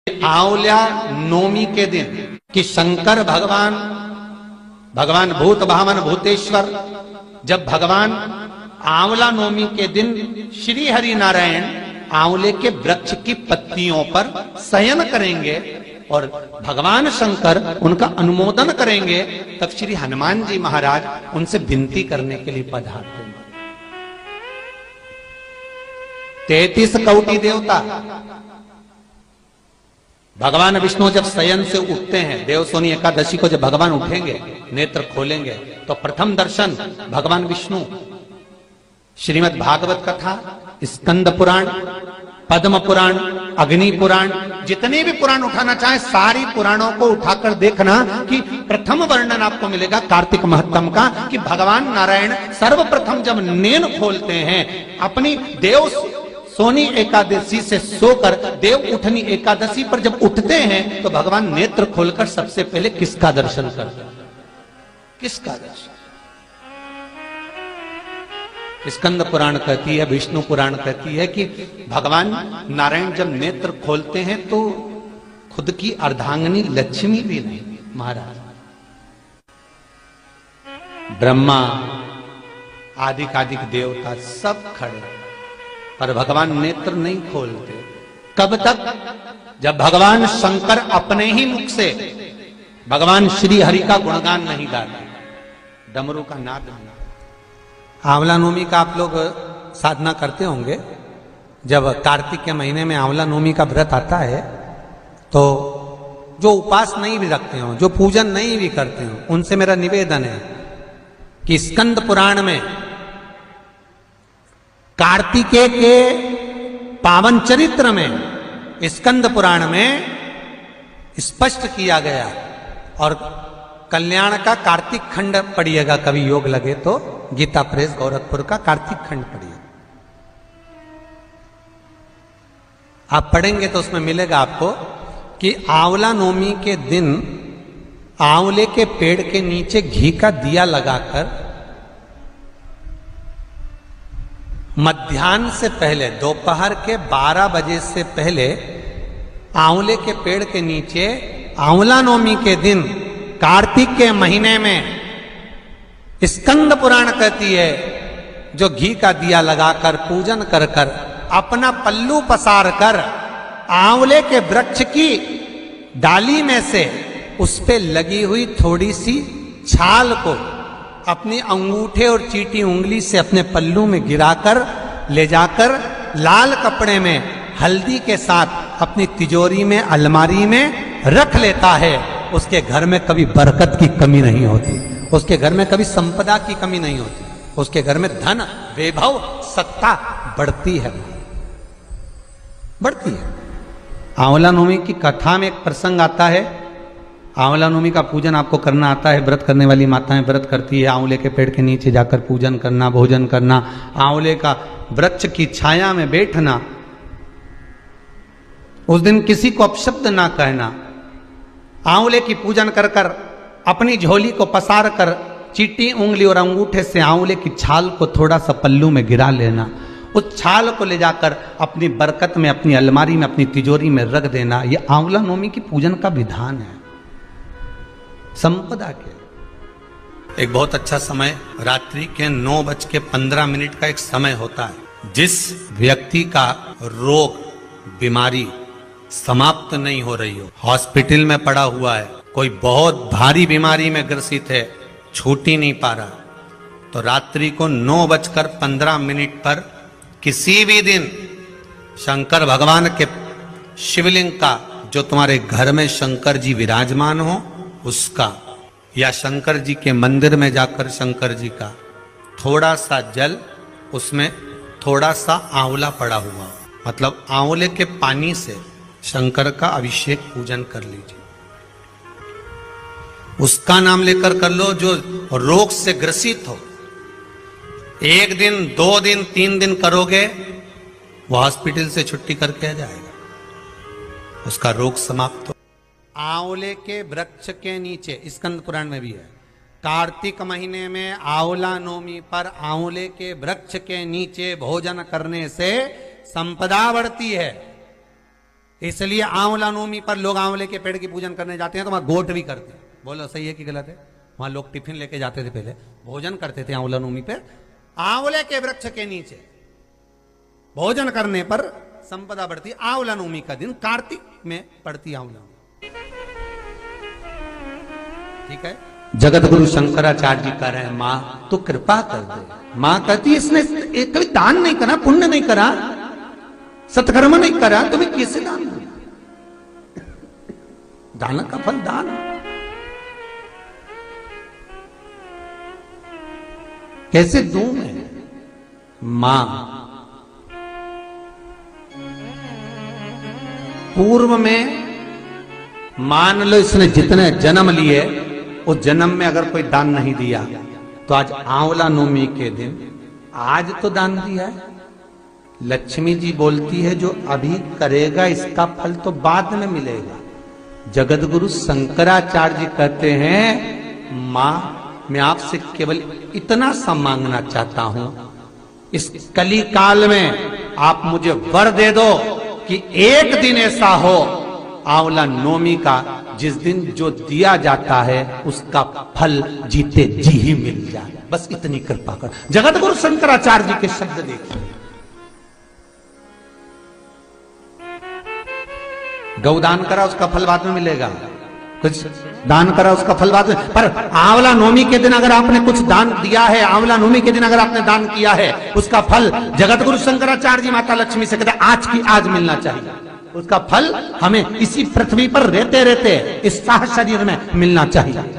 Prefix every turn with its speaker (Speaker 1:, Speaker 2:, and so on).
Speaker 1: आंवल्या नवमी के दिन कि शंकर भगवान भूत भावन भूतेश्वर जब भगवान आंवला नवमी के दिन श्री हरि नारायण आंवले के वृक्ष की पत्तियों पर शयन करेंगे और भगवान शंकर उनका अनुमोदन करेंगे, तब श्री हनुमान जी महाराज उनसे विनती करने के लिए पधारते हैं। 33 कौटी देवता भगवान विष्णु जब शयन से उठते हैं, देवसोनी एकादशी को जब भगवान उठेंगे, नेत्र खोलेंगे, तो प्रथम दर्शन भगवान विष्णु श्रीमद् भागवत कथा, स्कंद पुराण, पद्म पुराण, अग्नि पुराण, जितने भी पुराण उठाना चाहे सारी पुराणों को उठाकर देखना कि प्रथम वर्णन आपको मिलेगा कार्तिक महत्तम का कि भगवान नारायण सर्वप्रथम जब नेन खोलते हैं अपनी देव सोनी एकादशी से सोकर देव उठनी एकादशी पर जब उठते हैं तो भगवान नेत्र खोलकर सबसे पहले किसका दर्शन करते हैं? किसका दर्शन? स्कंद पुराण कहती है, विष्णु पुराण कहती है कि भगवान नारायण जब नेत्र खोलते हैं तो खुद की अर्धांगिनी लक्ष्मी भी नहीं, महाराज ब्रह्मा आदिक देवता सब खड़े, पर भगवान नेत्र नहीं खोलते। कब तक? जब भगवान शंकर अपने ही मुख से भगवान श्री हरि का गुणगान नहीं गाते, डमरू का नाद नहीं। आंवला नवमी का आप लोग साधना करते होंगे। जब कार्तिक के महीने में आंवला नवमी का व्रत आता है तो जो उपास नहीं भी रखते हो, जो पूजन नहीं भी करते हो, उनसे मेरा निवेदन है कि स्कंद पुराण में कार्तिकेय के पावन चरित्र में स्कंद पुराण में स्पष्ट किया गया, और कल्याण का कार्तिक खंड पढ़िएगा, कभी योग लगे तो गीता प्रेस गोरखपुर का कार्तिक खंड पढ़िए। आप पढ़ेंगे तो उसमें मिलेगा आपको कि आंवला नवमी के दिन आंवले के पेड़ के नीचे घी का दिया लगाकर मध्याह्न से पहले, दोपहर के 12 बजे से पहले आंवले के पेड़ के नीचे आंवला नवमी के दिन कार्तिक के महीने में स्कंद पुराण कहती है जो घी का दिया लगाकर पूजन कर कर अपना पल्लू पसार कर आंवले के वृक्ष की डाली में से उस पे लगी हुई थोड़ी सी छाल को अपनी अंगूठे और चीटी उंगली से अपने पल्लू में गिराकर ले जाकर लाल कपड़े में हल्दी के साथ अपनी तिजोरी में अलमारी में रख लेता है। उसके घर में कभी बरकत की कमी नहीं होती, उसके घर में कभी संपदा की कमी नहीं होती, उसके घर में धन वैभव सत्ता बढ़ती है, बढ़ती है। आंवला नवमी की कथा में एक प्रसंग आता है। आंवला नवमी का पूजन आपको करना आता है, व्रत करने वाली माताएं व्रत करती है, आंवले के पेड़ के नीचे जाकर पूजन करना, भोजन करना, आंवले का वृक्ष की छाया में बैठना, उस दिन किसी को अपशब्द ना कहना, आंवले की पूजन कर कर अपनी झोली को पसार कर चीटी उंगली और अंगूठे से आंवले की छाल को थोड़ा सा पल्लू में गिरा लेना, उस छाल को ले जाकर अपनी बरकत में, अपनी अलमारी में, अपनी तिजोरी में रख देना। यह आंवला नवमी की पूजन का विधान है, संपदा के। एक बहुत अच्छा समय रात्रि के 9:15 का एक समय होता है, जिस व्यक्ति का रोग बीमारी समाप्त नहीं हो रही हो, हॉस्पिटल में पड़ा हुआ है, कोई बहुत भारी बीमारी में ग्रसित है, छूट ही नहीं पा रहा, तो रात्रि को 9:15 पर किसी भी दिन शंकर भगवान के शिवलिंग का, जो तुम्हारे घर में शंकर जी विराजमान हो उसका, या शंकर जी के मंदिर में जाकर शंकर जी का थोड़ा सा जल, उसमें थोड़ा सा आंवला पड़ा हुआ, मतलब आंवले के पानी से शंकर का अभिषेक पूजन कर लीजिए। उसका नाम लेकर कर लो जो रोग से ग्रसित हो। 1 दिन 2 दिन 3 दिन करोगे, वो हॉस्पिटल से छुट्टी करके आ जाएगा, उसका रोग समाप्त हो। आंवले के वृक्ष के नीचे, स्कंद पुराण में भी है, कार्तिक महीने में आंवला नवमी पर आंवले के वृक्ष के नीचे भोजन करने से संपदा बढ़ती है। इसलिए आंवला नवमी पर लोग आंवले के पेड़ की पूजन करने जाते हैं तो वहां गोट भी करते हैं। बोलो सही है कि गलत है? वहां लोग टिफिन लेके जाते थे, पहले भोजन करते थे आंवला नवमी पर, आंवले के वृक्ष के नीचे भोजन करने पर संपदा बढ़ती। आंवला नवमी का दिन कार्तिक में पड़ती आंवला नवमी, ठीक है। जगत गुरु शंकराचार्य जी कह रहे हैं मां तो कृपा कर दे। मां कहती है इसने कभी दान नहीं करा, पुण्य नहीं करा, सत्कर्म नहीं करा, तुम्हें कैसे दान दो? दान का फल दान। कैसे दूं मैं? मां पूर्व में मान लो इसने जितने जन्म लिए उस जन्म में अगर कोई दान नहीं दिया तो आज आंवला नवमी के दिन आज तो दान दिया है। लक्ष्मी जी बोलती है जो अभी करेगा इसका फल तो बाद में मिलेगा। जगत गुरु शंकराचार्य जी कहते हैं मां मैं आपसे केवल इतना सा मांगना चाहता हूं, इस कली काल में आप मुझे वर दे दो कि एक दिन ऐसा हो आंवला नवमी का जिस दिन जो दिया जाता है उसका फल जीते जी ही मिल जाए। बस इतनी कृपा कर। जगत गुरु शंकराचार्य जी के शब्द देखिए। गौदान करा उसका फल बाद में मिलेगा, कुछ दान करा उसका फल बाद में, पर आंवला नवमी के दिन अगर आपने कुछ दान दिया है, आंवला नवमी के दिन अगर आपने दान किया है उसका फल जगत गुरु शंकराचार्य जी माता लक्ष्मी से कहते आज की आज मिलना चाहिए। उसका फल हमें इसी पृथ्वी पर रहते रहते इस साह शरीर में मिलना चाहिए।